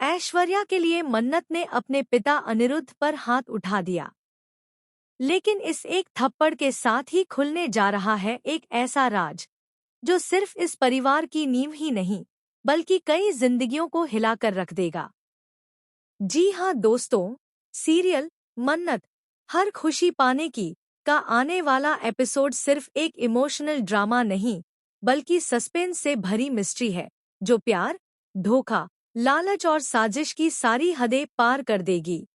ऐश्वर्या के लिए मन्नत ने अपने पिता अनिरुद्ध पर हाथ उठा दिया। लेकिन इस एक थप्पड़ के साथ ही खुलने जा रहा है एक ऐसा राज जो सिर्फ इस परिवार की नींव ही नहीं बल्कि कई जिंदगियों को हिलाकर रख देगा। जी हाँ दोस्तों, सीरियल मन्नत हर खुशी पाने की का आने वाला एपिसोड सिर्फ एक इमोशनल ड्रामा नहीं बल्कि सस्पेंस से भरी मिस्ट्री है जो प्यार, धोखा, लालच और साजिश की सारी हदें पार कर देगी।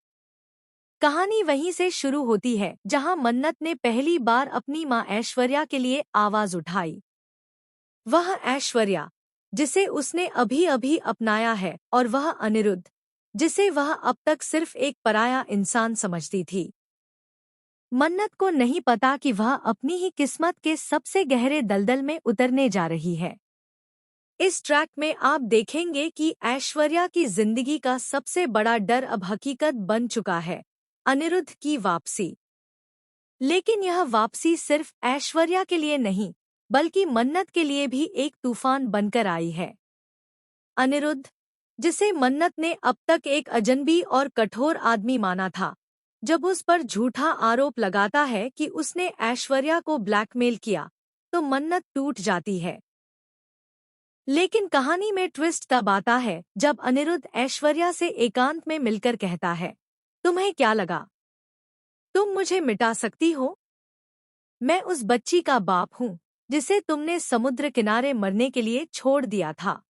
कहानी वहीं से शुरू होती है जहां मन्नत ने पहली बार अपनी मां ऐश्वर्या के लिए आवाज उठाई। वह ऐश्वर्या जिसे उसने अभी अभी अपनाया है और वह अनिरुद्ध जिसे वह अब तक सिर्फ एक पराया इंसान समझती थी। मन्नत को नहीं पता कि वह अपनी ही किस्मत के सबसे गहरे दलदल में उतरने जा रही है। इस ट्रैक में आप देखेंगे कि ऐश्वर्या की जिंदगी का सबसे बड़ा डर अब हकीकत बन चुका है, अनिरुद्ध की वापसी। लेकिन यह वापसी सिर्फ ऐश्वर्या के लिए नहीं बल्कि मन्नत के लिए भी एक तूफान बनकर आई है। अनिरुद्ध जिसे मन्नत ने अब तक एक अजनबी और कठोर आदमी माना था, जब उस पर झूठा आरोप लगाता है कि उसने ऐश्वर्या को ब्लैकमेल किया तो मन्नत टूट जाती है। लेकिन कहानी में ट्विस्ट तब आता है जब अनिरुद्ध ऐश्वर्या से एकांत में मिलकर कहता है, तुम्हें क्या लगा तुम मुझे मिटा सकती हो? मैं उस बच्ची का बाप हूँ जिसे तुमने समुद्र किनारे मरने के लिए छोड़ दिया था।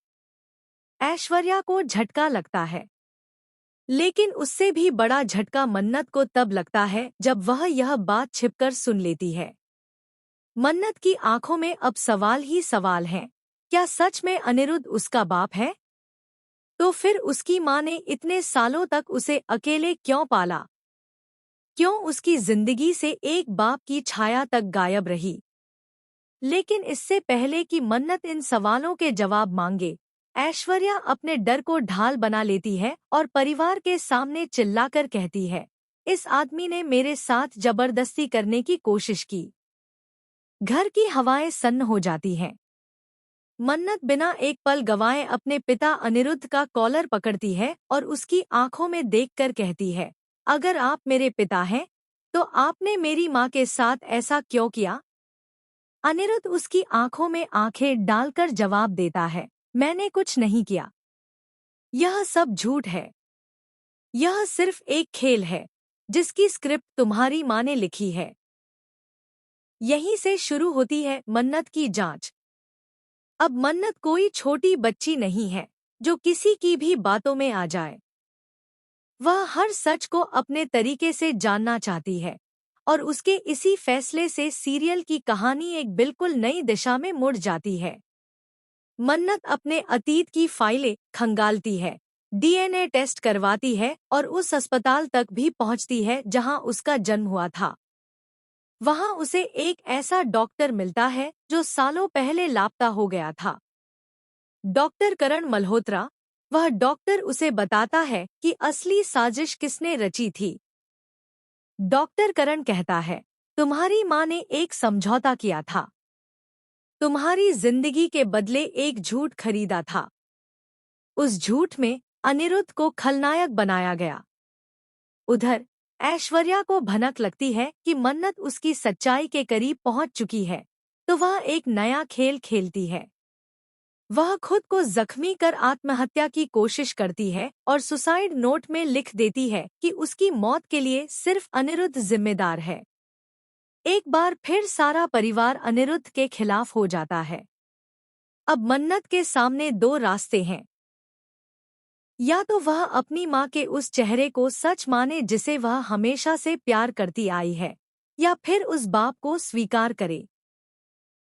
ऐश्वर्या को झटका लगता है, लेकिन उससे भी बड़ा झटका मन्नत को तब लगता है जब वह यह बात छिपकर सुन लेती है। मन्नत की आंखों में अब सवाल ही सवाल हैं। क्या सच में अनिरुद्ध उसका बाप है? तो फिर उसकी मां ने इतने सालों तक उसे अकेले क्यों पाला? क्यों उसकी जिंदगी से एक बाप की छाया तक गायब रही? लेकिन इससे पहले कि मन्नत इन सवालों के जवाब मांगे, ऐश्वर्या अपने डर को ढाल बना लेती है और परिवार के सामने चिल्लाकर कहती है, इस आदमी ने मेरे साथ जबरदस्ती करने की कोशिश की। घर की हवाएं सन्न हो जाती हैं। मन्नत बिना एक पल गवाए अपने पिता अनिरुद्ध का कॉलर पकड़ती है और उसकी आंखों में देखकर कहती है, अगर आप मेरे पिता हैं तो आपने मेरी मां के साथ ऐसा क्यों किया? अनिरुद्ध उसकी आंखों में आंखें डालकर जवाब देता है, मैंने कुछ नहीं किया। यह सब झूठ है। यह सिर्फ एक खेल है जिसकी स्क्रिप्ट तुम्हारी मां ने लिखी है। यहीं से शुरू होती है मन्नत की जांच। अब मन्नत कोई छोटी बच्ची नहीं है जो किसी की भी बातों में आ जाए। वह हर सच को अपने तरीके से जानना चाहती है और उसके इसी फैसले से सीरियल की कहानी एक बिल्कुल नई दिशा में मुड़ जाती है। मन्नत अपने अतीत की फाइलें खंगालती है, डीएनए टेस्ट करवाती है और उस अस्पताल तक भी पहुंचती है जहां उसका जन्म हुआ था। वहां उसे एक ऐसा डॉक्टर मिलता है जो सालों पहले लापता हो गया था। डॉक्टर करण मल्होत्रा। वह डॉक्टर उसे बताता है कि असली साजिश किसने रची थी। डॉक्टर करण कहता है, तुम्हारी मां ने एक समझौता किया था। तुम्हारी जिंदगी के बदले एक झूठ खरीदा था। उस झूठ में अनिरुद्ध को खलनायक बनाया गया। उधर ऐश्वर्या को भनक लगती है कि मन्नत उसकी सच्चाई के करीब पहुंच चुकी है, तो वह एक नया खेल खेलती है। वह खुद को जख्मी कर आत्महत्या की कोशिश करती है और सुसाइड नोट में लिख देती है कि उसकी मौत के लिए सिर्फ अनिरुद्ध जिम्मेदार है। एक बार फिर सारा परिवार अनिरुद्ध के खिलाफ हो जाता है। अब मन्नत के सामने दो रास्ते हैं। या तो वह अपनी मां के उस चेहरे को सच माने जिसे वह हमेशा से प्यार करती आई है, या फिर उस बाप को स्वीकार करे